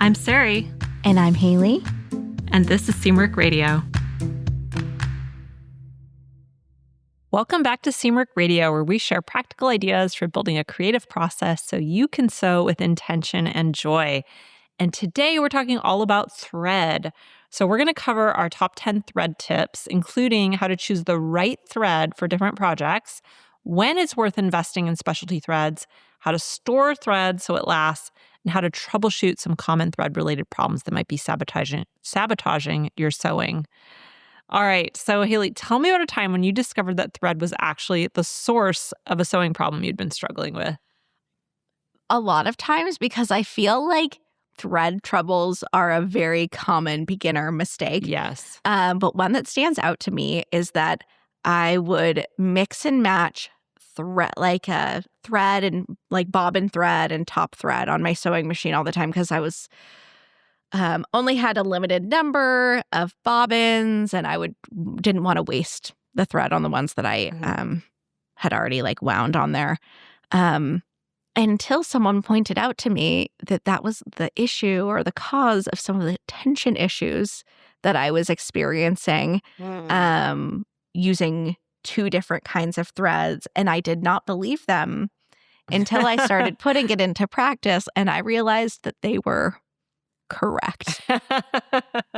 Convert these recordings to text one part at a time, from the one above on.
I'm Sari. And I'm Haley. And this is Seamwork Radio. Welcome back to Seamwork Radio, where we share practical ideas for building a creative process so you can sew with intention and joy. And today we're talking all about thread. So we're going to cover our top 10 thread tips, including how to choose the right thread for different projects, when it's worth investing in specialty threads, how to store thread so it lasts, and how to troubleshoot some common thread-related problems that might be sabotaging your sewing. All right, so Haley, tell me about a time when you discovered that thread was actually the source of a sewing problem you'd been struggling with. A lot of times, because I feel like thread troubles are a very common beginner mistake. Yes. But one that stands out to me is that I would mix and match thread and like bobbin thread and top thread on my sewing machine all the time because I was only had a limited number of bobbins and I didn't want to waste the thread on the ones that I had already like wound on there. Until someone pointed out to me that was the issue or the cause of some of the tension issues that I was experiencing using two different kinds of threads. And I did not believe them until I started putting it into practice. And I realized that they were correct.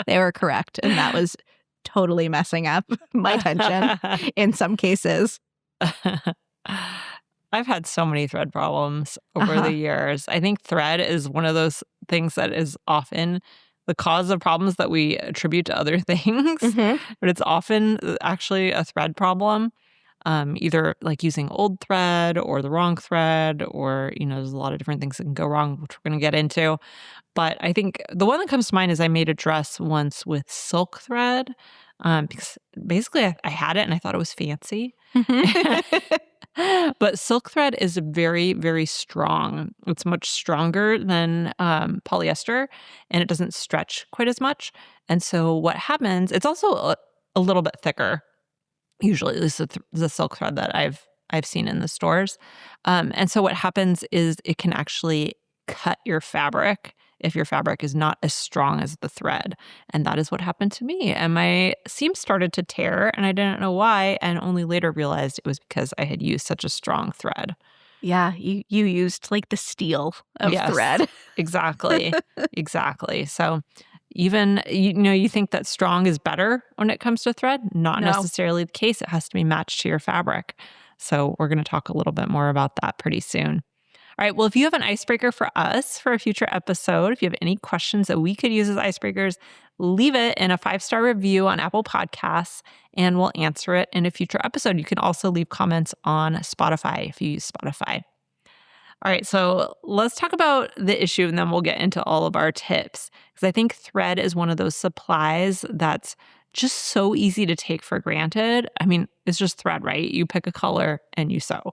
They were correct. And that was totally messing up my tension in some cases. I've had so many thread problems over the years. I think thread is one of those things that is often the cause of problems that we attribute to other things, but it's often actually a thread problem, either like using old thread or the wrong thread, or, there's a lot of different things that can go wrong, which we're going to get into. But I think the one that comes to mind is I made a dress once with silk thread, because basically I had it and I thought it was fancy. But silk thread is very, very strong. It's much stronger than polyester, and it doesn't stretch quite as much. And so what happens, it's also a little bit thicker, usually, at least the silk thread that I've seen in the stores. And so what happens is it can actually cut your fabric if your fabric is not as strong as the thread. And that is what happened to me. And my seam started to tear, and I didn't know why, and only later realized it was because I had used such a strong thread. Yeah, you used like the steel of thread. Exactly. Exactly. So even, you think that strong is better when it comes to thread. Not necessarily the case. It has to be matched to your fabric. So we're going to talk a little bit more about that pretty soon. All right, well, if you have an icebreaker for us for a future episode, if you have any questions that we could use as icebreakers, leave it in a 5-star review on Apple Podcasts, and we'll answer it in a future episode. You can also leave comments on Spotify if you use Spotify. All right, so let's talk about the issue, and then we'll get into all of our tips, because I think thread is one of those supplies that's just so easy to take for granted. I mean, it's just thread, right? You pick a color and you sew.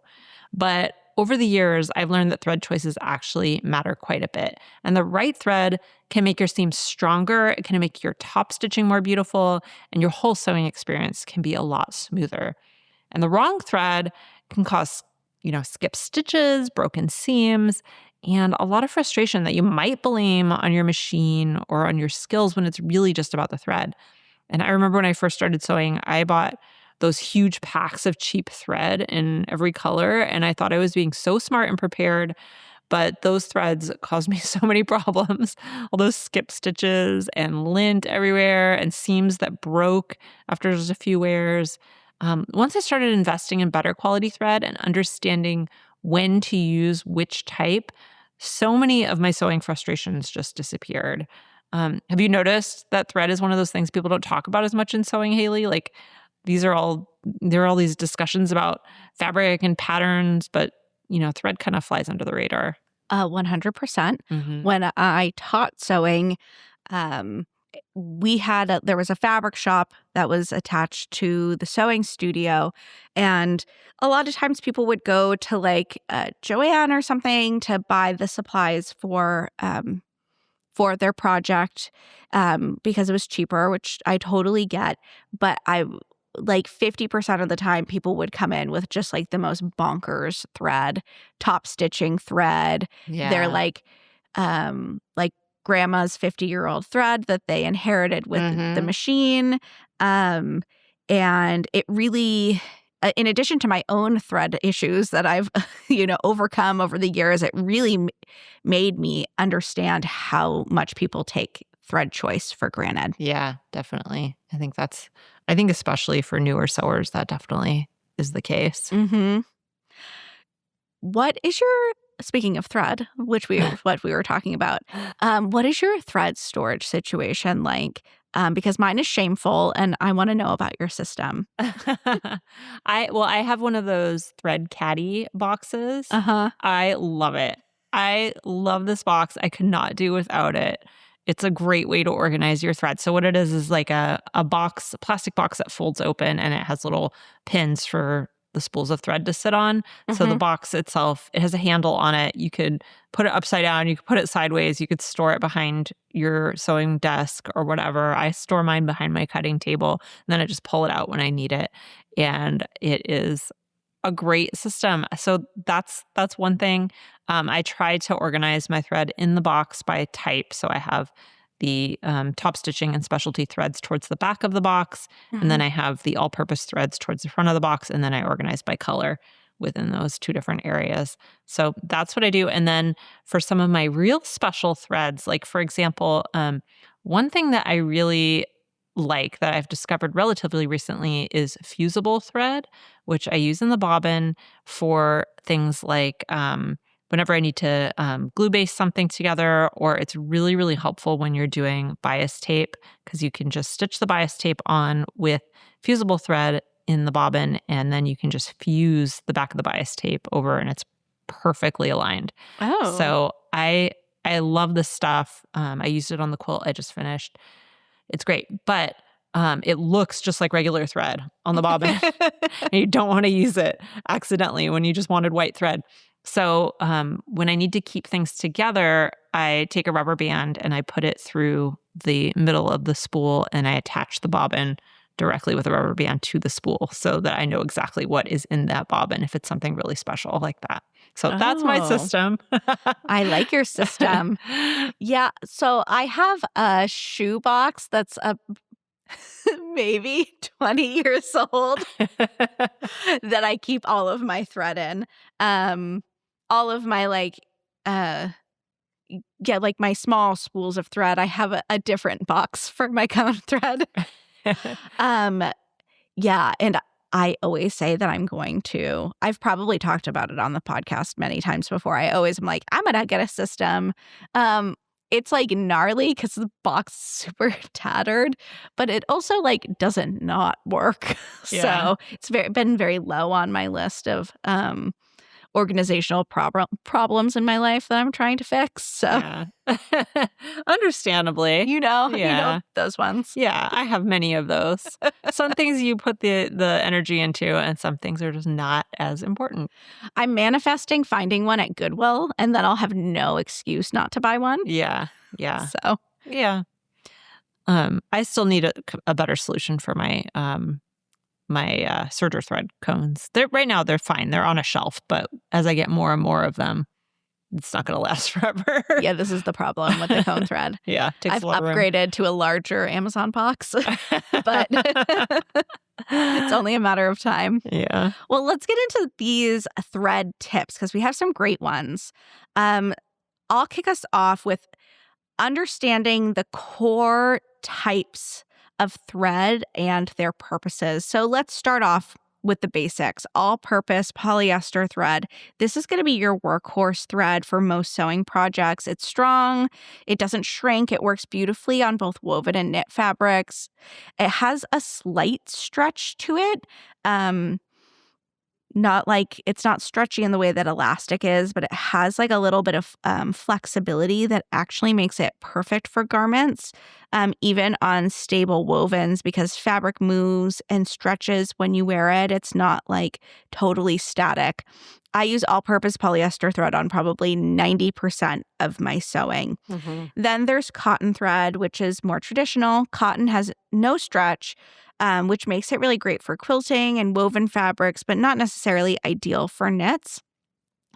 But over the years, I've learned that thread choices actually matter quite a bit. And the right thread can make your seam stronger, it can make your top stitching more beautiful, and your whole sewing experience can be a lot smoother. And the wrong thread can cause, skip stitches, broken seams, and a lot of frustration that you might blame on your machine or on your skills when it's really just about the thread. And I remember when I first started sewing, I bought those huge packs of cheap thread in every color, and I thought I was being so smart and prepared, but those threads caused me so many problems. All those skip stitches and lint everywhere and seams that broke after just a few wears. Once I started investing in better quality thread and understanding when to use which type, so many of my sewing frustrations just disappeared. Have you noticed that thread is one of those things people don't talk about as much in sewing, Haley? Like, there are all these discussions about fabric and patterns, but, thread kind of flies under the radar. 100%. When I taught sewing, there was a fabric shop that was attached to the sewing studio. And a lot of times people would go to like Joann or something to buy the supplies for their project because it was cheaper, which I totally get. But like 50% of the time people would come in with just like the most bonkers thread, top stitching thread. Yeah. They're like grandma's 50-year-old thread that they inherited with the machine. And it really, in addition to my own thread issues that I've, overcome over the years, it really made me understand how much people take thread choice for granted. Yeah, definitely. I think especially for newer sewers, that definitely is the case. Mm-hmm. Speaking of thread, what we were talking about, what is your thread storage situation like? Because mine is shameful and I want to know about your system. I have one of those thread caddy boxes. I love it. I love this box. I could not do without it. It's a great way to organize your thread. So what it is like a plastic box that folds open, and it has little pins for the spools of thread to sit on. So the box itself, it has a handle on it. You could put it upside down. You could put it sideways. You could store it behind your sewing desk or whatever. I store mine behind my cutting table, and then I just pull it out when I need it. And it is a great system. So that's one thing. I try to organize my thread in the box by type. So I have the top stitching and specialty threads towards the back of the box. And then I have the all-purpose threads towards the front of the box. And then I organize by color within those two different areas. So that's what I do. And then for some of my real special threads, like for example, one thing that I really like that I've discovered relatively recently is fusible thread, which I use in the bobbin for things like whenever I need to glue base something together, or it's really, really helpful when you're doing bias tape, because you can just stitch the bias tape on with fusible thread in the bobbin, and then you can just fuse the back of the bias tape over, and it's perfectly aligned. Oh. So I love this stuff. I used it on the quilt I just finished. It's great, but it looks just like regular thread on the bobbin. And you don't want to use it accidentally when you just wanted white thread. So when I need to keep things together, I take a rubber band and I put it through the middle of the spool, and I attach the bobbin directly with a rubber band to the spool so that I know exactly what is in that bobbin if it's something really special like that. So that's my system. I like your system. Yeah. So I have a shoe box that's maybe 20 years old that I keep all of my thread in. All of my like my small spools of thread, I have a different box for my cone thread. Yeah, and I always say that I've probably talked about it on the podcast many times before. I always am like, I'm gonna get a system. It's like gnarly because the box is super tattered, but it also like doesn't not work. Yeah. So it's been very low on my list of organizational problems in my life that I'm trying to fix. So Yeah. Understandably. you know those ones. Yeah, I have many of those. Some things you put the energy into, and some things are just not as important. I'm manifesting finding one at Goodwill, and then I'll have no excuse not to buy one. Yeah. So Yeah. I still need a better solution for my my serger thread cones. Right now they're fine. They're on a shelf, but as I get more and more of them, it's not going to last forever. Yeah, this is the problem with the cone thread. Yeah, I've upgraded to a larger Amazon box, but it's only a matter of time. Yeah. Well, let's get into these thread tips because we have some great ones. I'll kick us off with understanding the core types of thread and their purposes. So let's start off with the basics. All-purpose polyester thread. This is going to be your workhorse thread for most sewing projects. It's strong. It doesn't shrink. It works beautifully on both woven and knit fabrics. It has a slight stretch to it. It's not stretchy in the way that elastic is, but it has like a little bit of flexibility that actually makes it perfect for garments, even on stable wovens, because fabric moves and stretches when you wear it. It's not like totally static. I use all-purpose polyester thread on probably 90% of my sewing. Mm-hmm. Then there's cotton thread, which is more traditional. Cotton has no stretch, which makes it really great for quilting and woven fabrics, but not necessarily ideal for knits.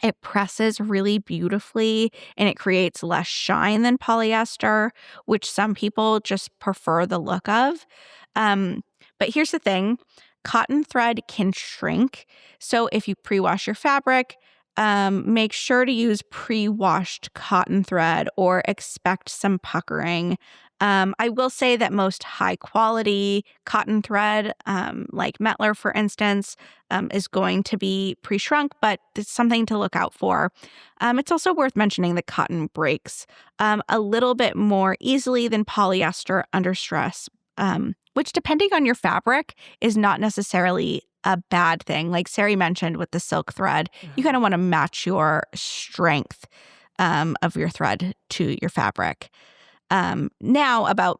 It presses really beautifully and it creates less shine than polyester, which some people just prefer the look of. Um, but here's the thing, cotton thread can shrink. So if you pre-wash your fabric, make sure to use pre-washed cotton thread or expect some puckering. I will say that most high quality cotton thread, like Metler, for instance, is going to be pre-shrunk, but it's something to look out for. It's also worth mentioning that cotton breaks a little bit more easily than polyester under stress, which, depending on your fabric, is not necessarily a bad thing. Like Sari mentioned with the silk thread, you kind of want to match your strength of your thread to your fabric. Now, about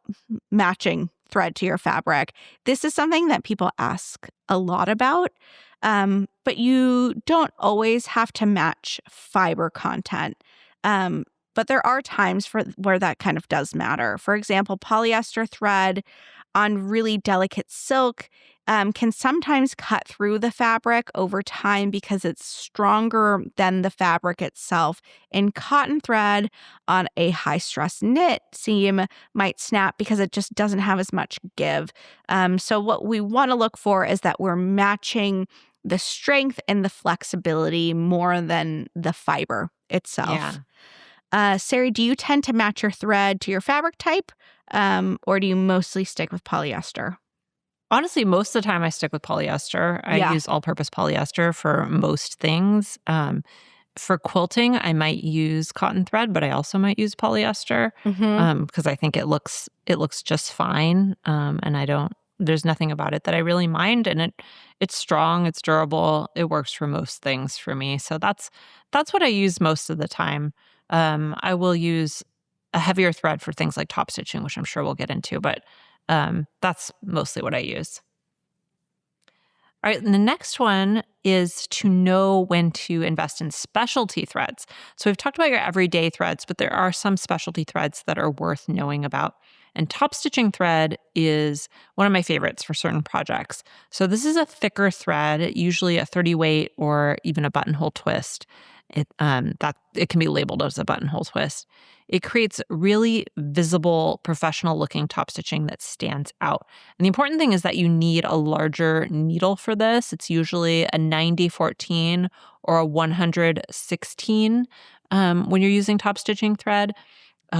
matching thread to your fabric, this is something that people ask a lot about, but you don't always have to match fiber content. But there are times where that kind of does matter. For example, polyester thread on really delicate silk can sometimes cut through the fabric over time because it's stronger than the fabric itself. And cotton thread on a high-stress knit seam might snap because it just doesn't have as much give. So what we want to look for is that we're matching the strength and the flexibility more than the fiber itself. Yeah. Sari, do you tend to match your thread to your fabric type, or do you mostly stick with polyester? Honestly, most of the time I stick with polyester. I Yeah. use all-purpose polyester for most things. For quilting, I might use cotton thread, but I also might use polyester because I think it looks just fine. And there's nothing about it that I really mind. And it's strong, it's durable, it works for most things for me. So that's what I use most of the time. I will use a heavier thread for things like top stitching, which I'm sure we'll get into, but that's mostly what I use. All right, and the next one is to know when to invest in specialty threads. So we've talked about your everyday threads, but there are some specialty threads that are worth knowing about. And top stitching thread is one of my favorites for certain projects. So this is a thicker thread, usually a 30 weight or even a buttonhole twist. It can be labeled as a buttonhole twist. It creates really visible, professional-looking top stitching that stands out. And the important thing is that you need a larger needle for this. It's usually a 90-14 or a 100-16 when you're using top stitching thread.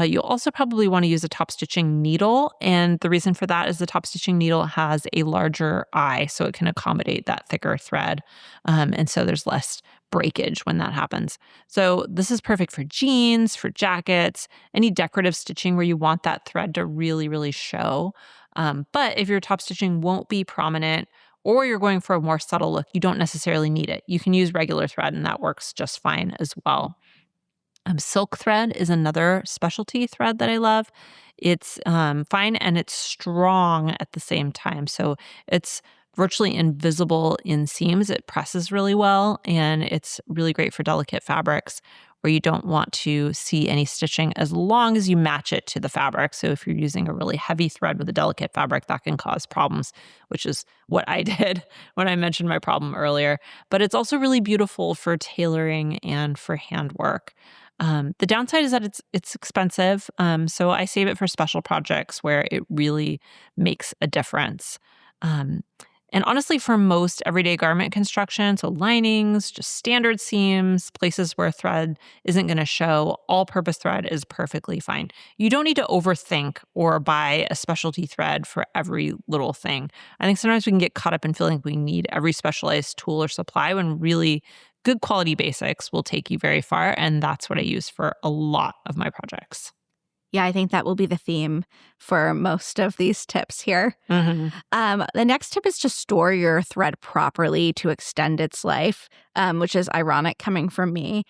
You'll also probably want to use a top stitching needle. And the reason for that is the top stitching needle has a larger eye, so it can accommodate that thicker thread. And so there's less breakage when that happens. So this is perfect for jeans, for jackets, any decorative stitching where you want that thread to really, really show. But if your top stitching won't be prominent or you're going for a more subtle look, you don't necessarily need it. You can use regular thread and that works just fine as well. Silk thread is another specialty thread that I love. It's fine and it's strong at the same time. So it's virtually invisible in seams. It presses really well and it's really great for delicate fabrics where you don't want to see any stitching as long as you match it to the fabric. So if you're using a really heavy thread with a delicate fabric, that can cause problems, which is what I did when I mentioned my problem earlier. But it's also really beautiful for tailoring and for handwork. The downside is that it's expensive, so I save it for special projects where it really makes a difference. And honestly, for most everyday garment construction, so linings, just standard seams, places where thread isn't going to show, all-purpose thread is perfectly fine. You don't need to overthink or buy a specialty thread for every little thing. I think sometimes we can get caught up in feeling we need every specialized tool or supply when really good quality basics will take you very far, and that's what I use for a lot of my projects. Yeah, I think that will be the theme for most of these tips here. Mm-hmm. The next tip is to store your thread properly to extend its life, which is ironic coming from me.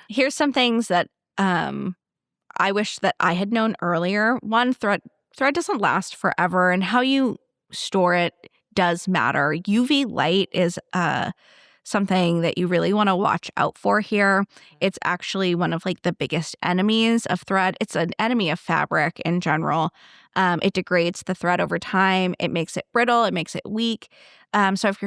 Here's some things that I wish that I had known earlier. One, thread doesn't last forever, and how you store it does matter. UV light is something that you really want to watch out for here. It's actually one of the biggest enemies of thread. It's an enemy of fabric in general. It degrades the thread over time. It makes it brittle. It makes it weak. So if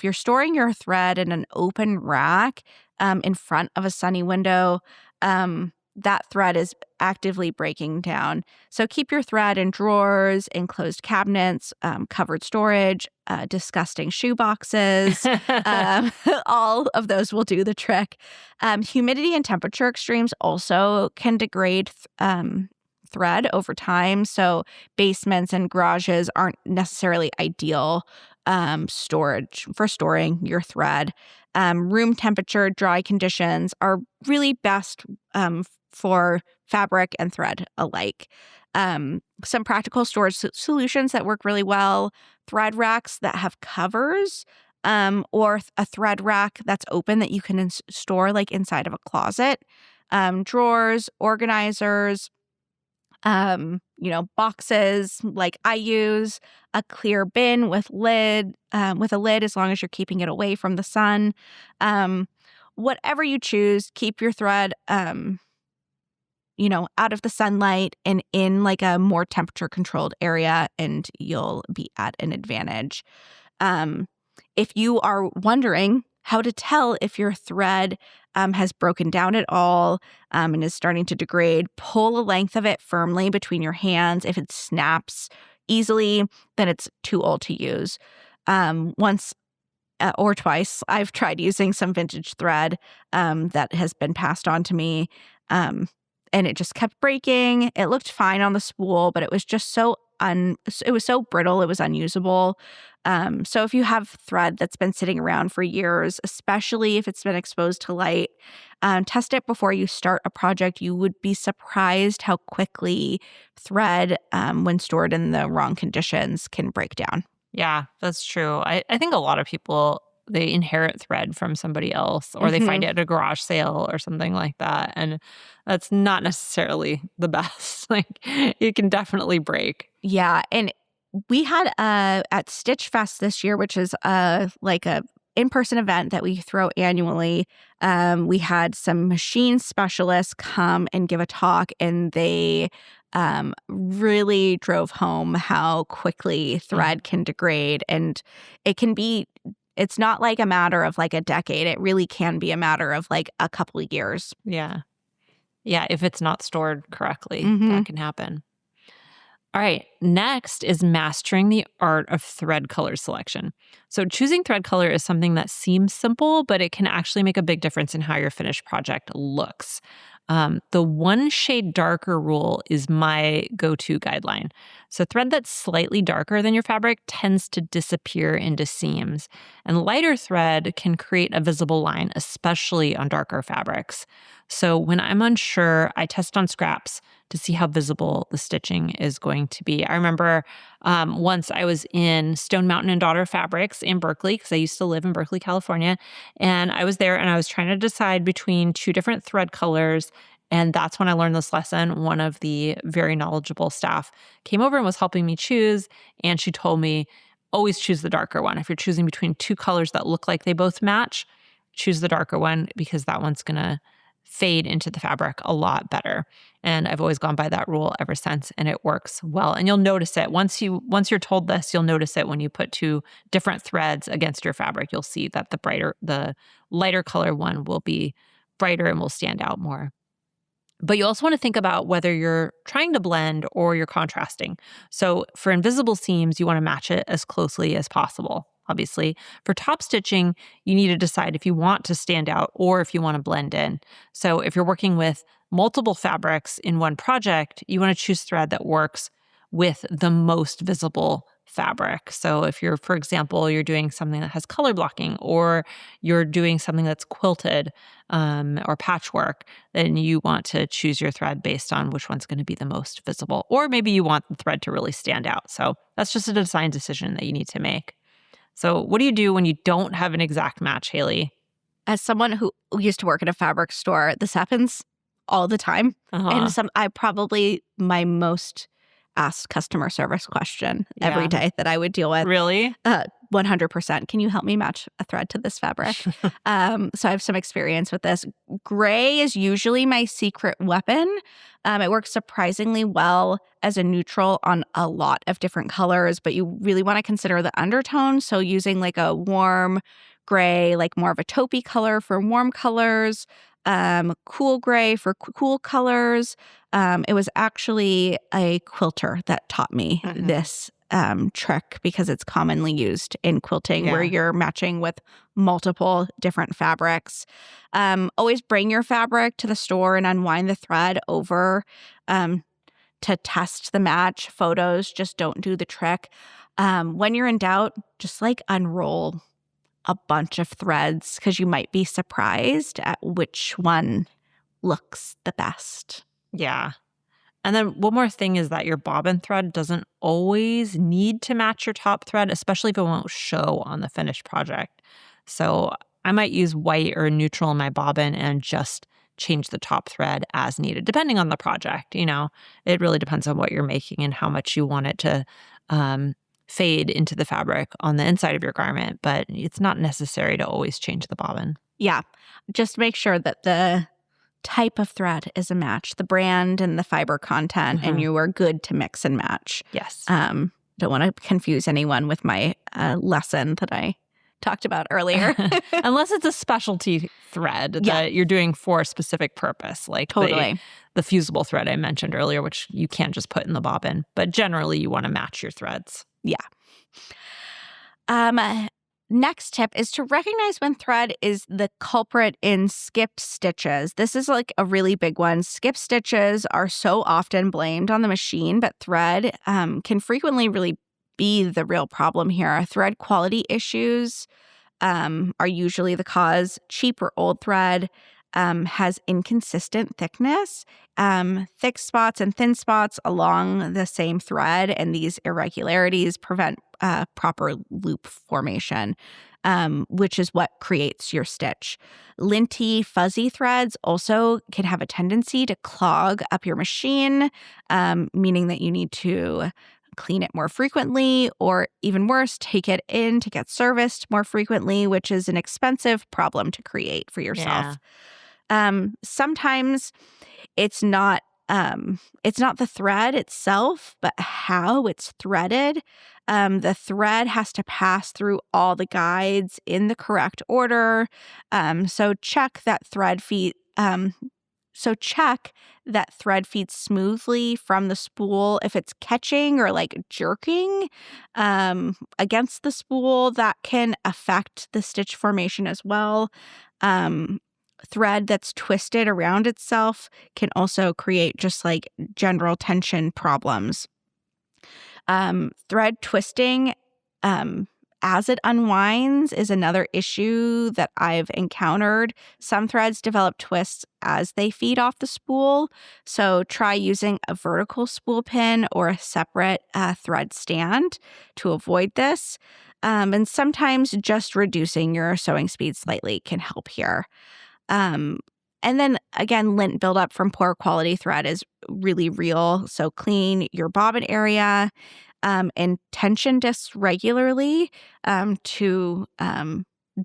you're storing your thread in an open rack in front of a sunny window, that thread is actively breaking down. So keep your thread in drawers, enclosed cabinets, covered storage, disgusting shoe boxes. All of those will do the trick. Humidity and temperature extremes also can degrade thread over time. So basements and garages aren't necessarily ideal storage for storing your thread. Room temperature, dry conditions are really best for fabric and thread alike. Some practical storage solutions that work really well: thread racks that have covers, or a thread rack that's open that you can store like inside of a closet. Drawers, organizers, boxes like I use, a clear bin with a lid as long as you're keeping it away from the sun. Whatever you choose, keep your thread out of the sunlight and in like a more temperature controlled area, and you'll be at an advantage. If you are wondering how to tell if your thread has broken down at all and is starting to degrade, pull a length of it firmly between your hands. If it snaps easily, then it's too old to use. Once or twice, I've tried using some vintage thread that has been passed on to me, and it just kept breaking. It looked fine on the spool, but it was just it was so brittle, it was unusable. So if you have thread that's been sitting around for years, especially if it's been exposed to light, test it before you start a project. You would be surprised how quickly thread, when stored in the wrong conditions, can break down. Yeah, that's true. I think a lot of people, they inherit thread from somebody else, or they find it at a garage sale or something like that. And that's not necessarily the best. Like, it can definitely break. Yeah. And we had at Stitch Fest this year, which is like a in-person event that we throw annually. We had some machine specialists come and give a talk, and they really drove home how quickly thread can degrade. And it's not like a matter of like a decade. It really can be a matter of like a couple of years. Yeah. Yeah, if it's not stored correctly, that can happen. All right, next is mastering the art of thread color selection. So choosing thread color is something that seems simple, but it can actually make a big difference in how your finished project looks. The one shade darker rule is my go-to guideline. So thread that's slightly darker than your fabric tends to disappear into seams, and lighter thread can create a visible line, especially on darker fabrics. So when I'm unsure, I test on scraps to see how visible the stitching is going to be. I remember once I was in Stone Mountain and Daughter Fabrics in Berkeley, because I used to live in Berkeley, California, and I was there and I was trying to decide between two different thread colors. And that's when I learned this lesson. One of the very knowledgeable staff came over and was helping me choose, and she told me, always choose the darker one. If you're choosing between two colors that look like they both match, choose the darker one, because that one's going to fade into the fabric a lot better. And I've always gone by that rule ever since, and it works well. And you'll notice it once you're told this, you'll notice it when you put two different threads against your fabric. You'll see that the lighter color one will be brighter and will stand out more. But you also want to think about whether you're trying to blend or you're contrasting. So for invisible seams, you want to match it as closely as possible. Obviously, for top stitching, you need to decide if you want to stand out or if you want to blend in. So if you're working with multiple fabrics in one project, you want to choose thread that works with the most visible fabric. So if you're, for example, you're doing something that has color blocking, or you're doing something that's quilted or patchwork, then you want to choose your thread based on which one's going to be the most visible. Or maybe you want the thread to really stand out. So that's just a design decision that you need to make. So what do you do when you don't have an exact match, Haley? As someone who used to work at a fabric store, this happens all the time. And my most asked customer service question every day that I would deal with. Really? 100%. Can you help me match a thread to this fabric? So I have some experience with this. Gray is usually my secret weapon. It works surprisingly well as a neutral on a lot of different colors, but you really want to consider the undertone. So using like a warm gray, like more of a taupey color for warm colors, cool gray for cool colors. It was actually a quilter that taught me this trick because it's commonly used in quilting where you're matching with multiple different fabrics. Always bring your fabric to the store and unwind the thread over to test the match. Photos just don't do the trick. When you're in doubt, just like unroll a bunch of threads because you might be surprised at which one looks the best. Yeah. And then one more thing is that your bobbin thread doesn't always need to match your top thread, especially if it won't show on the finished project. So I might use white or neutral in my bobbin and just change the top thread as needed, depending on the project. It really depends on what you're making and how much you want it to fade into the fabric on the inside of your garment, but it's not necessary to always change the bobbin. Yeah. Just make sure that the type of thread is a match, the brand and the fiber content, and you are good to mix and match. Yes. Don't want to confuse anyone with my lesson that I talked about earlier. Unless it's a specialty thread that you're doing for a specific purpose, like the fusible thread I mentioned earlier, which you can't just put in the bobbin. But generally, you want to match your threads. Yeah. Next tip is to recognize when thread is the culprit in skipped stitches. This is like a really big one. Skipped stitches are so often blamed on the machine, but thread can frequently really be the real problem here. Thread quality issues are usually the cause. Cheap or old thread has inconsistent thickness, thick spots and thin spots along the same thread, and these irregularities prevent proper loop formation, which is what creates your stitch. Linty, fuzzy threads also can have a tendency to clog up your machine, meaning that you need to clean it more frequently, or even worse, take it in to get serviced more frequently, which is an expensive problem to create for yourself. Sometimes it's not the thread itself, but how it's threaded. The thread has to pass through all the guides in the correct order. So check that thread feeds smoothly from the spool. If it's catching or like jerking against the spool, that can affect the stitch formation as well. Thread that's twisted around itself can also create just like general tension problems. Thread twisting as it unwinds is another issue that I've encountered. Some threads develop twists as they feed off the spool, so try using a vertical spool pin or a separate thread stand to avoid this. And sometimes just reducing your sewing speed slightly can help here. And then again, lint buildup from poor quality thread is really real. So clean your bobbin area and tension discs regularly to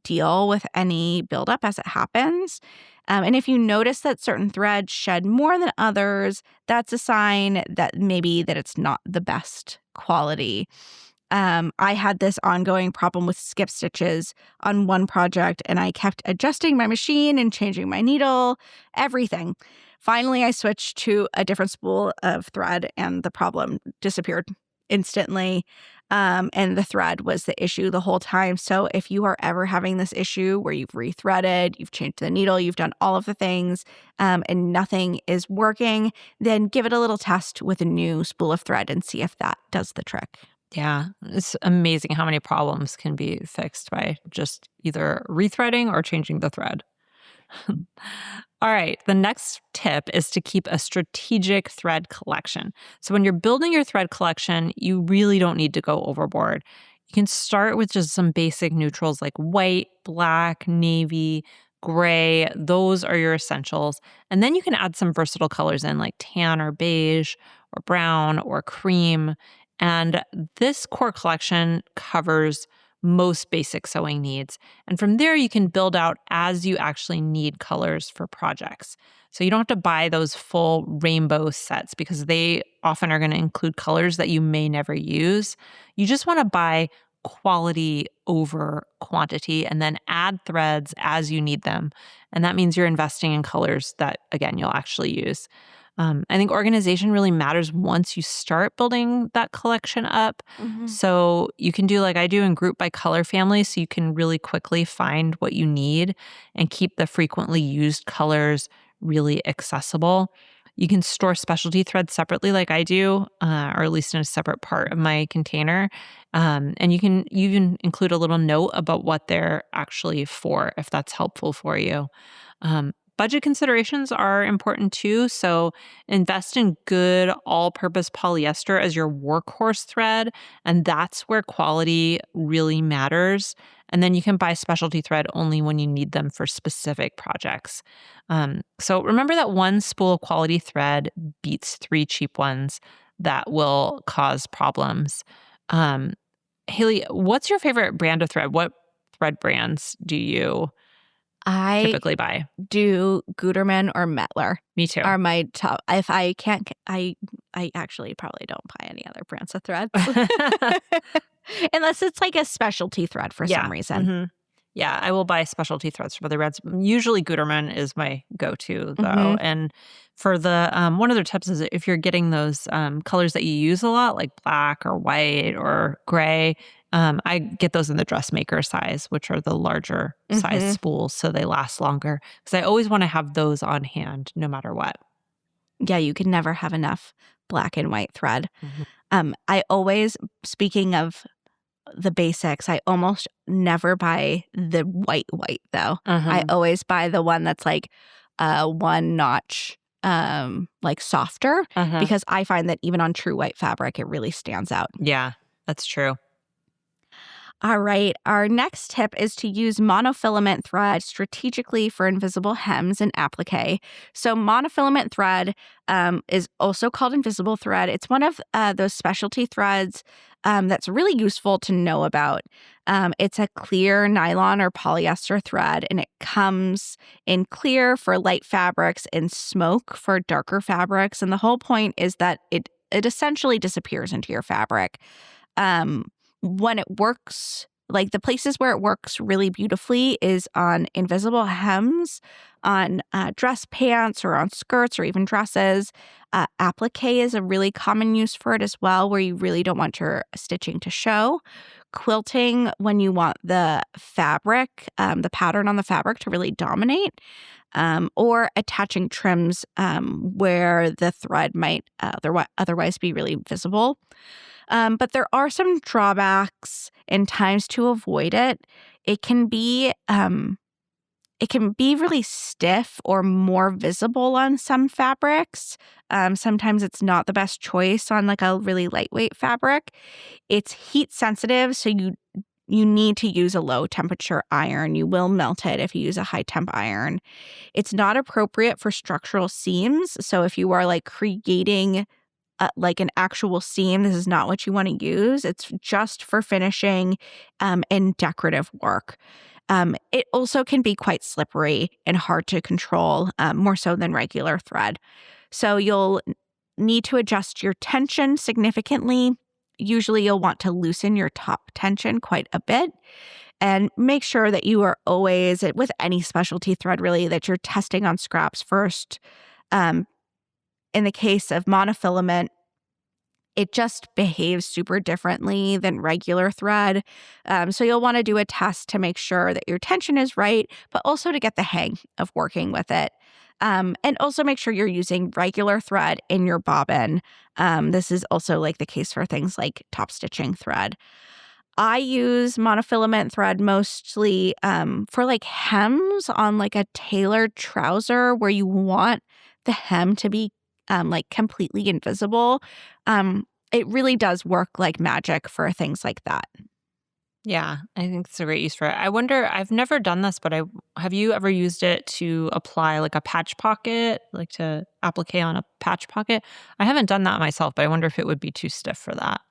deal with any buildup as it happens. And if you notice that certain threads shed more than others, that's a sign that maybe that it's not the best quality. I had this ongoing problem with skip stitches on one project, and I kept adjusting my machine and changing my needle, everything. Finally, I switched to a different spool of thread, and the problem disappeared instantly. And the thread was the issue the whole time. So if you are ever having this issue where you've rethreaded, you've changed the needle, you've done all of the things, and nothing is working, then give it a little test with a new spool of thread and see if that does the trick. Yeah, it's amazing how many problems can be fixed by just either rethreading or changing the thread. All right, the next tip is to keep a strategic thread collection. So when you're building your thread collection, you really don't need to go overboard. You can start with just some basic neutrals like white, black, navy, gray. Those are your essentials. And then you can add some versatile colors in like tan or beige or brown or cream. And this core collection covers most basic sewing needs. And from there, you can build out as you actually need colors for projects. So you don't have to buy those full rainbow sets because they often are going to include colors that you may never use. You just want to buy quality over quantity and then add threads as you need them. And that means you're investing in colors that, again, you'll actually use. I think organization really matters once you start building that collection up. So you can do like I do and group by color family so you can really quickly find what you need and keep the frequently used colors really accessible. You can store specialty threads separately like I do, or at least in a separate part of my container. And you can even include a little note about what they're actually for if that's helpful for you. Budget considerations are important too. So invest in good all-purpose polyester as your workhorse thread, and that's where quality really matters. And then you can buy specialty thread only when you need them for specific projects. So remember that one spool of quality thread beats 3 cheap ones that will cause problems. Haley, what's your favorite brand of thread? What thread brands do you typically buy? Do Gutermann or Mettler. Me too. Are my top. If I can't, I actually probably don't buy any other brands of threads. Unless it's like a specialty thread for some reason. Mm-hmm. Yeah, I will buy specialty threads from other brands. Usually Gutermann is my go-to though. And for the, one other tips is if you're getting those colors that you use a lot, like black or white or gray, I get those in the dressmaker size, which are the larger size spools, so they last longer. Because I always want to have those on hand no matter what. Yeah, you can never have enough black and white thread. I always, speaking of the basics, I almost never buy the white though. I always buy the one that's like one notch like softer because I find that even on true white fabric, it really stands out. Yeah, that's true. All right. Our next tip is to use monofilament thread strategically for invisible hems and applique. So monofilament thread is also called invisible thread. It's one of those specialty threads that's really useful to know about. It's a clear nylon or polyester thread, and it comes in clear for light fabrics and smoke for darker fabrics. And the whole point is that it essentially disappears into your fabric. When it works, like the places where it works really beautifully is on invisible hems, on dress pants or on skirts or even dresses. Applique is a really common use for it as well, where you really don't want your stitching to show. Quilting, when you want the fabric, the pattern on the fabric to really dominate. Or attaching trims where the thread might otherwise be really visible. But there are some drawbacks and times to avoid it. It can be really stiff or more visible on some fabrics. Sometimes it's not the best choice on like a really lightweight fabric. It's heat sensitive, so you need to use a low temperature iron. You will melt it if you use a high temp iron. It's not appropriate for structural seams. So if you are like creating like an actual seam, this is not what you want to use. It's just for finishing and decorative work. It also can be quite slippery and hard to control, more so than regular thread. So you'll need to adjust your tension significantly. Usually you'll want to loosen your top tension quite a bit. And make sure that you are always, with any specialty thread really, that you're testing on scraps first. In the case of monofilament, it just behaves super differently than regular thread. So you'll want to do a test to make sure that your tension is right, but also to get the hang of working with it. And also make sure you're using regular thread in your bobbin. This is also like the case for things like top stitching thread. I use monofilament thread mostly for like hems on like a tailored trouser where you want the hem to be like completely invisible. It really does work like magic for things like that. Yeah, I think it's a great use for it. I wonder, I've never done this, but have you ever used it to apply like a patch pocket, like to applique on a patch pocket? I haven't done that myself, but I wonder if it would be too stiff for that.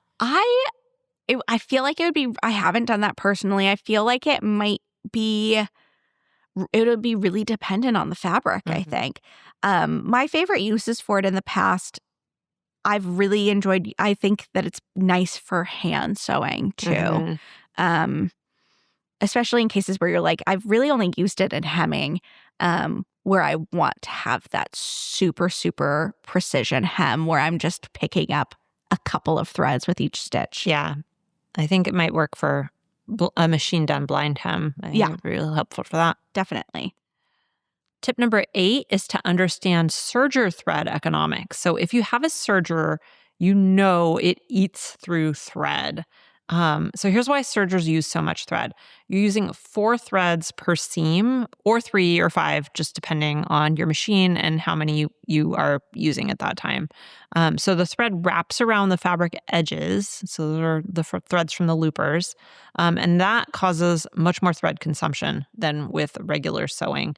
I feel like it would be, I haven't done that personally. I feel like it would be really dependent on the fabric, I think. My favorite uses for it in the past, I've really enjoyed, I think that it's nice for hand sewing too. Especially in cases where you're like, I've really only used it in hemming, where I want to have that super, super precision hem where I'm just picking up a couple of threads with each stitch. Yeah. I think it might work for a machine done blind hem. Yeah. It'd be really helpful for that. Definitely. Tip number 8 is to understand serger thread economics. So if you have a serger, you know it eats through thread. So here's why sergers use so much thread. You're using 4 threads per seam, or 3 or 5, just depending on your machine and how many you are using at that time. So the thread wraps around the fabric edges. So those are the threads from the loopers. And that causes much more thread consumption than with regular sewing.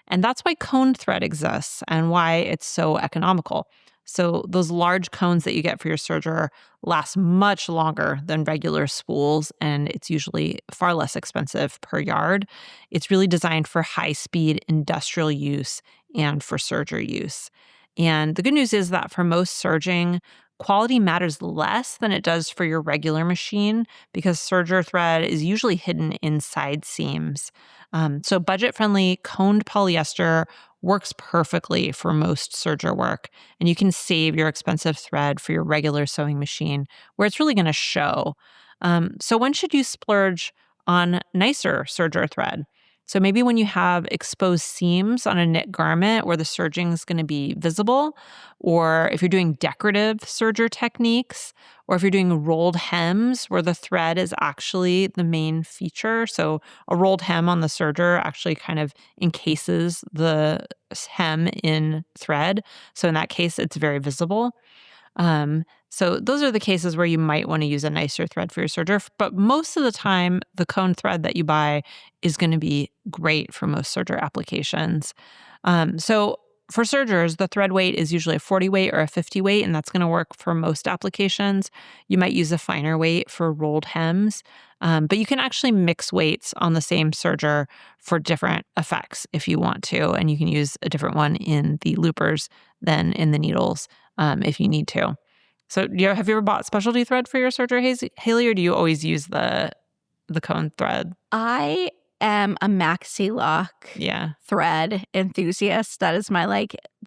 And that's why cone thread exists and why it's so economical. So those large cones that you get for your serger last much longer than regular spools, and it's usually far less expensive per yard. It's really designed for high-speed industrial use and for serger use. And the good news is that for most serging, quality matters less than it does for your regular machine because serger thread is usually hidden inside seams. So budget-friendly coned polyester works perfectly for most serger work, and you can save your expensive thread for your regular sewing machine where it's really going to show. So when should you splurge on nicer serger thread? So maybe when you have exposed seams on a knit garment where the serging is going to be visible, or if you're doing decorative serger techniques, or if you're doing rolled hems where the thread is actually the main feature. So a rolled hem on the serger actually kind of encases the hem in thread. So in that case, it's very visible. So those are the cases where you might want to use a nicer thread for your serger. But most of the time, the cone thread that you buy is going to be great for most serger applications. So for sergers, the thread weight is usually a 40 weight or a 50 weight, and that's going to work for most applications. You might use a finer weight for rolled hems, but you can actually mix weights on the same serger for different effects if you want to, and you can use a different one in the loopers than in the needles if you need to. So have you ever bought specialty thread for your serger, Haley, or do you always use the cone thread? I am a maxi lock thread enthusiast. That is my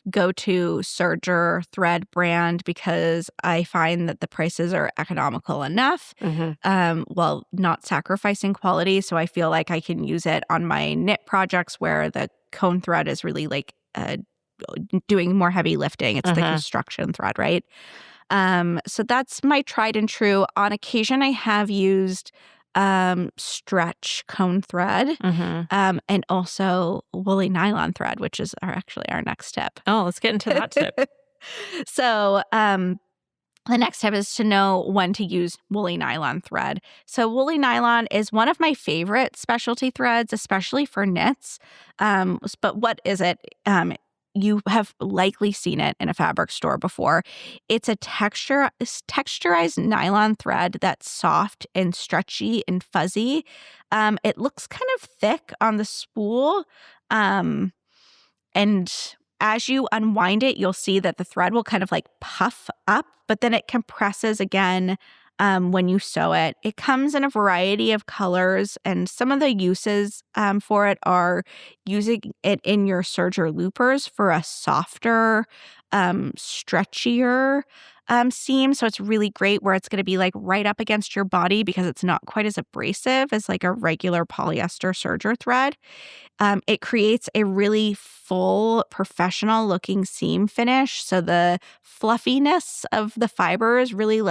go-to serger thread brand because I find that the prices are economical enough while not sacrificing quality. So I feel like I can use it on my knit projects where the cone thread is really doing more heavy lifting. It's the construction thread, right? So that's my tried and true. On occasion, I have used stretch cone thread and also woolly nylon thread, which is actually our next step. Oh, let's get into that tip. So the next step is to know when to use woolly nylon thread. So woolly nylon is one of my favorite specialty threads, especially for knits. But what is it? You have likely seen it in a fabric store before. It's a texturized nylon thread that's soft and stretchy and fuzzy. It looks kind of thick on the spool. And as you unwind it, you'll see that the thread will kind of puff up, but then it compresses again when you sew it. It comes in a variety of colors, and some of the uses for it are using it in your serger loopers for a softer, stretchier seam. So it's really great where it's going to be right up against your body because it's not quite as abrasive as a regular polyester serger thread. It creates a really full, professional looking seam finish. So the fluffiness of the fibers really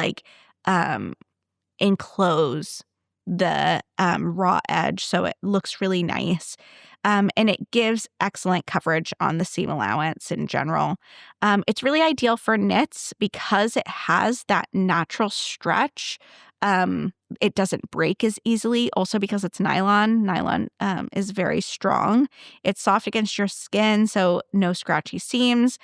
enclose the raw edge, so it looks really nice. And it gives excellent coverage on the seam allowance in general. It's really ideal for knits because it has that natural stretch. It doesn't break as easily. Also because it's nylon. Nylon is very strong. It's soft against your skin, so no scratchy seams.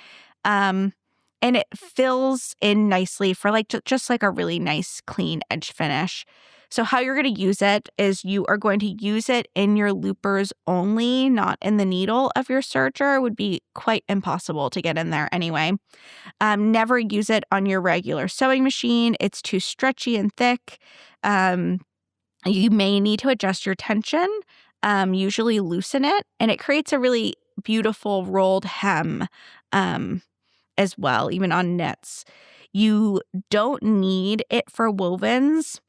and it fills in nicely for like just like a really nice clean edge finish. So how you're going to use it is you are going to use it in your loopers only, not in the needle of your serger. It would be quite impossible to get in there anyway. Never use it on your regular sewing machine. It's too stretchy and thick. You may need to adjust your tension, usually loosen it, and it creates a really beautiful rolled hem as well, even on knits. You don't need it for wovens.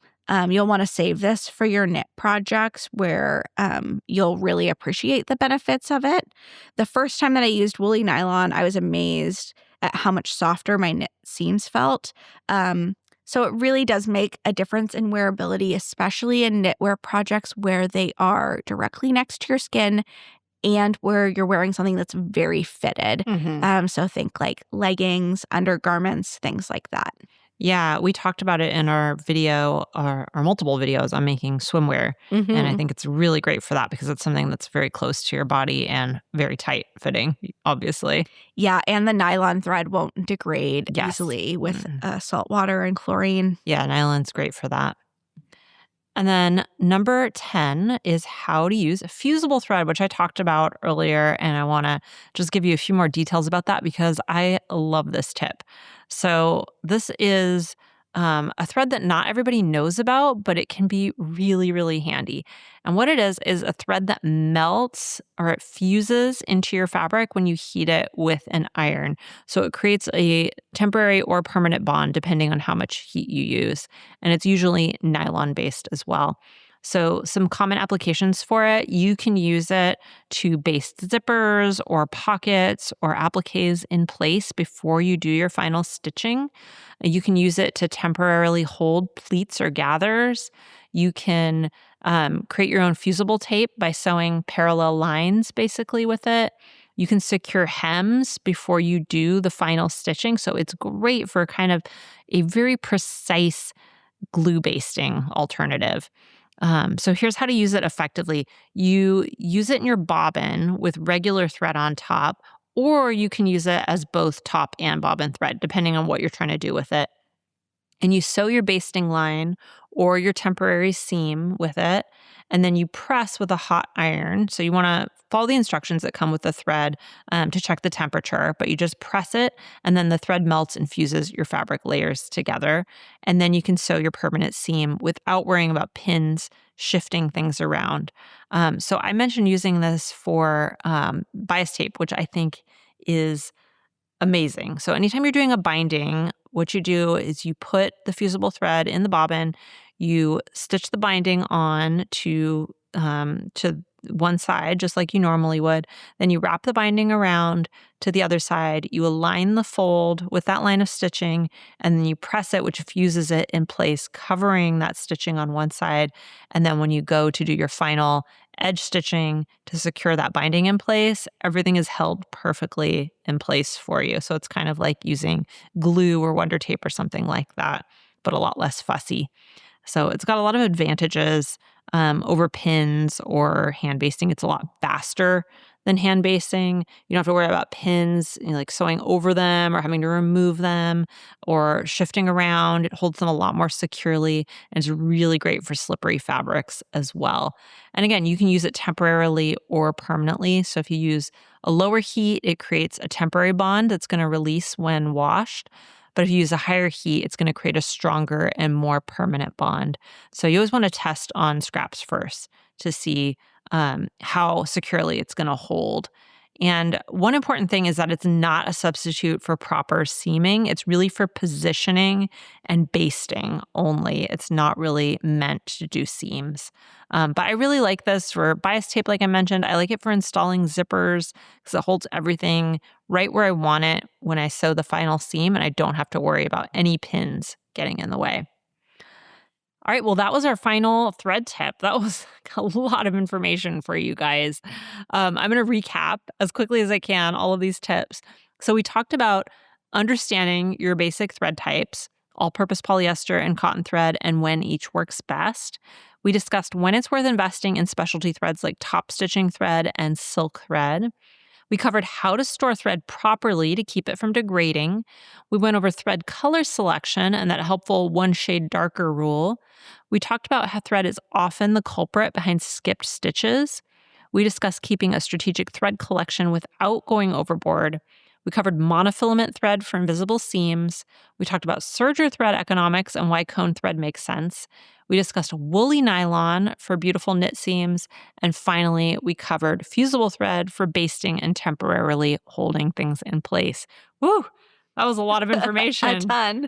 You'll want to save this for your knit projects where you'll really appreciate the benefits of it. The first time that I used woolly nylon, I was amazed at how much softer my knit seams felt. So it really does make a difference in wearability, especially in knitwear projects where they are directly next to your skin and where you're wearing something that's very fitted. So think like leggings, undergarments, things like that. Yeah, we talked about it in our video, our multiple videos on making swimwear. And I think it's really great for that because it's something that's very close to your body and very tight fitting, obviously. Yeah, and the nylon thread won't degrade easily with salt water and chlorine. Yeah, nylon's great for that. And then number 10 is how to use a fusible thread, which I talked about earlier. And I want to just give you a few more details about that because I love this tip. So this is a thread that not everybody knows about, but it can be really, really handy. And what it is a thread that melts or it fuses into your fabric when you heat it with an iron. So it creates a temporary or permanent bond depending on how much heat you use. And it's usually nylon-based as well. So some common applications for it, you can use it to baste zippers or pockets or appliques in place before you do your final stitching. You can use it to temporarily hold pleats or gathers. You can create your own fusible tape by sewing parallel lines basically with it. You can secure hems before you do the final stitching. So it's great for kind of a very precise glue basting alternative. So here's how to use it effectively. You use it in your bobbin with regular thread on top, or you can use it as both top and bobbin thread, depending on what you're trying to do with it. And you sew your basting line or your temporary seam with it, and then you press with a hot iron. So you want to follow the instructions that come with the thread to check the temperature, but you just press it, and then the thread melts and fuses your fabric layers together. And then you can sew your permanent seam without worrying about pins shifting things around. So I mentioned using this for bias tape, which I think is amazing. So anytime you're doing a binding, what you do is you put the fusible thread in the bobbin, you stitch the binding on to one side, just like you normally would. Then you wrap the binding around to the other side. You align the fold with that line of stitching, and then you press it, which fuses it in place, covering that stitching on one side. And then when you go to do your final edge stitching to secure that binding in place, everything is held perfectly in place for you. So it's kind of like using glue or Wonder Tape or something like that, but a lot less fussy. So it's got a lot of advantages over pins or hand basting. It's a lot faster than hand basting. You don't have to worry about pins, like sewing over them or having to remove them or shifting around. It holds them a lot more securely and is really great for slippery fabrics as well. And again, you can use it temporarily or permanently. So if you use a lower heat, it creates a temporary bond that's going to release when washed. But if you use a higher heat, it's going to create a stronger and more permanent bond. So you always want to test on scraps first to see how securely it's going to hold. And one important thing is that it's not a substitute for proper seaming. It's really for positioning and basting only. It's not really meant to do seams. But I really like this for bias tape, like I mentioned. I like it for installing zippers because it holds everything right where I want it when I sew the final seam, and I don't have to worry about any pins getting in the way. All right, well, that was our final thread tip. That was a lot of information for you guys. I'm going to recap as quickly as I can all of these tips. So we talked about understanding your basic thread types, all-purpose polyester and cotton thread, and when each works best. We discussed when it's worth investing in specialty threads like top stitching thread and silk thread. We covered how to store thread properly to keep it from degrading. We went over thread color selection and that helpful one shade darker rule. We talked about how thread is often the culprit behind skipped stitches. We discussed keeping a strategic thread collection without going overboard. We covered monofilament thread for invisible seams. We talked about serger thread economics and why cone thread makes sense. We discussed woolly nylon for beautiful knit seams. And finally, we covered fusible thread for basting and temporarily holding things in place. Woo! That was a lot of information. A ton.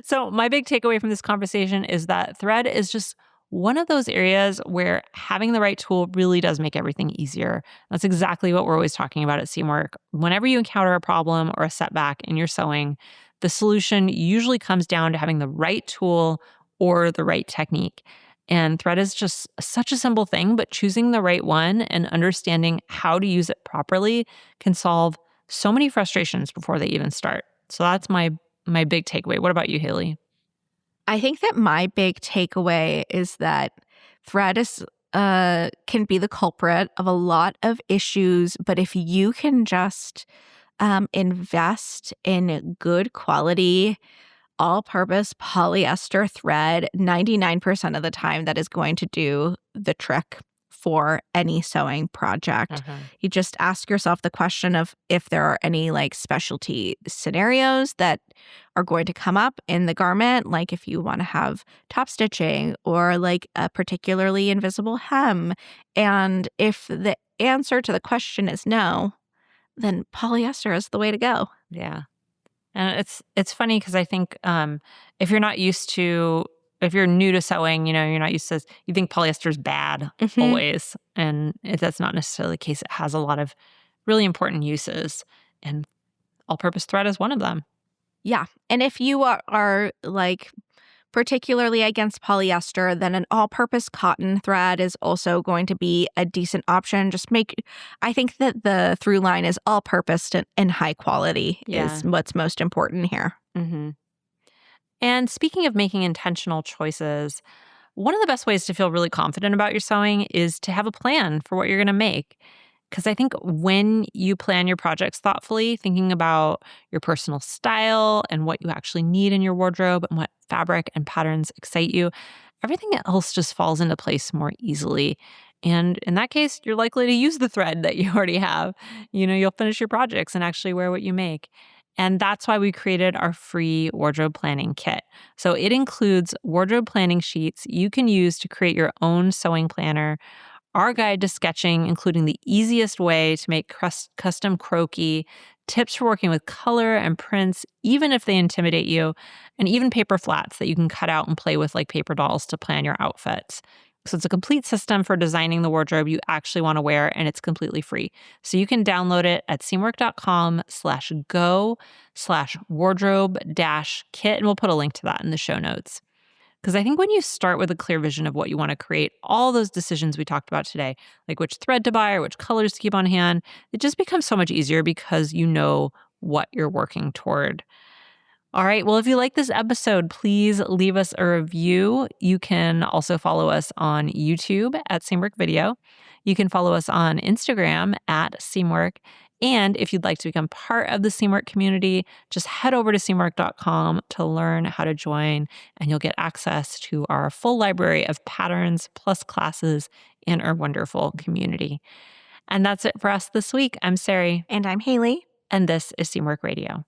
So my big takeaway from this conversation is that thread is just one of those areas where having the right tool really does make everything easier. That's exactly what we're always talking about at Seamwork. Whenever you encounter a problem or a setback in your sewing, the solution usually comes down to having the right tool or the right technique. And thread is just such a simple thing, but choosing the right one and understanding how to use it properly can solve so many frustrations before they even start. So that's my big takeaway. What about you, Haley? I think that my big takeaway is that thread can be the culprit of a lot of issues, but if you can just invest in good quality, all-purpose polyester thread, 99% of the time that is going to do the trick for any sewing project. You just ask yourself the question of if there are any like specialty scenarios that are going to come up in the garment, like if you want to have top stitching or like a particularly invisible hem. And if the answer to the question is no, then polyester is the way to go. Yeah. And it's funny because I think if you're not used to, if you're new to sewing, you're not used to, you think polyester is bad always. And that's not necessarily the case. It has a lot of really important uses, and all-purpose thread is one of them. Yeah. And if you are like particularly against polyester, then an all-purpose cotton thread is also going to be a decent option. I think that the through line is all-purpose and high quality is what's most important here. Mm-hmm. And speaking of making intentional choices, one of the best ways to feel really confident about your sewing is to have a plan for what you're going to make. Because I think when you plan your projects thoughtfully, thinking about your personal style and what you actually need in your wardrobe and what fabric and patterns excite you, everything else just falls into place more easily. And in that case, you're likely to use the thread that you already have. You'll finish your projects and actually wear what you make. And that's why we created our free wardrobe planning kit. So it includes wardrobe planning sheets you can use to create your own sewing planner, our guide to sketching, including the easiest way to make custom croquis, tips for working with color and prints, even if they intimidate you, and even paper flats that you can cut out and play with like paper dolls to plan your outfits. So it's a complete system for designing the wardrobe you actually want to wear, and it's completely free. So you can download it at seamwork.com/go/wardrobe-kit, and we'll put a link to that in the show notes. Because I think when you start with a clear vision of what you want to create, all those decisions we talked about today, like which thread to buy or which colors to keep on hand, it just becomes so much easier because you know what you're working toward. All right. Well, if you like this episode, please leave us a review. You can also follow us on YouTube at Seamwork Video. You can follow us on Instagram at Seamwork. And if you'd like to become part of the Seamwork community, just head over to seamwork.com to learn how to join, and you'll get access to our full library of patterns plus classes and our wonderful community. And that's it for us this week. I'm Sari. And I'm Haley. And this is Seamwork Radio.